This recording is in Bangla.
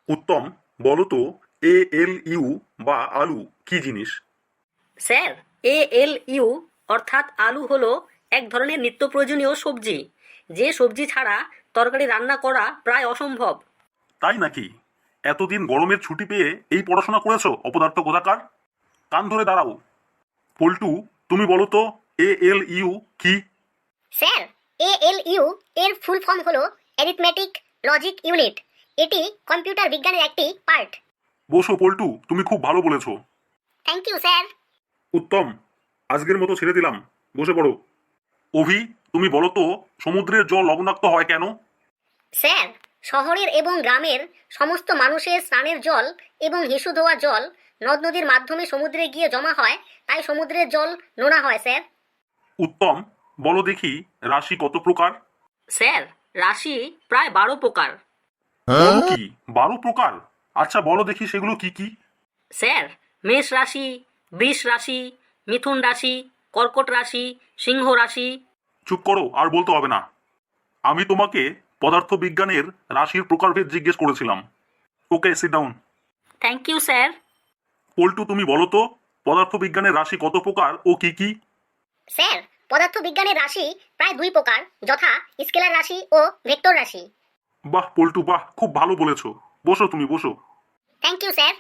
উত্তম, বলো তো এ এল ইউ বা আলু কি জিনিস? স্যার, ALU অর্থাৎ আলু হলো এক ধরনের নিত্য প্রয়োজনীয় সবজি, যে সবজি ছাড়া তরকারি রান্না করা প্রায় অসম্ভব। তাই নাকি? এতদিন গরমের ছুটি পেয়ে এই পড়াশোনা করেছো অপদার্থ কোথাকার? কান ধরে দাঁড়াও। পল্টু, তুমি বলো তো এ এল ইউ কি? স্যার, ALU এর ফুল ফর্ম হলো অ্যারিথমেটিক লজিক ইউনিট। এটি কম্পিউটার বিজ্ঞানের একটি পার্ট। বসো পল্টু, তুমি খুব ভালো বলেছো। Thank you sir. উত্তম, আজকের মতো ছেড়ে দিলাম, বসে পড়ো। অভি, তুমি বলো তো সমুদ্রের জল লবণাক্ত হয় কেন? স্যার, শহরের এবং গ্রামের সমস্ত মানুষের স্নানের জল এবং হিসু ধোয়া জল নদ নদীর মাধ্যমে সমুদ্রে গিয়ে জমা হয়, তাই সমুদ্রের জল নোনা হয় স্যার। উত্তম, বলো দেখি রাশি কত প্রকার? স্যার, রাশি প্রায় 12 প্রকার। বলো কি, 12 প্রকার? আচ্ছা বলো দেখি সেগুলো কি কি? স্যার, মেষ রাশি, বৃষ রাশি, মিথুন রাশি, কর্কট রাশি, সিংহ রাশি। চুপ করো, আর বলতে হবে না। আমি তোমাকে পদার্থবিজ্ঞানের রাশির প্রকারভেদ জিজ্ঞেস করেছিলাম। Okay, sit down. Thank you sir. Paltu, তুমি বলো তো পদার্থবিজ্ঞানের রাশি কত প্রকার ও কি কি? স্যার, পদার্থবিজ্ঞানের রাশি প্রায় 2 প্রকার, যথা স্কেলার রাশি ও ভেক্টর রাশি। বাহ পল্টু, বাহ, খুব ভালো বলেছো। বসো, তুমি বসো। Thank you sir.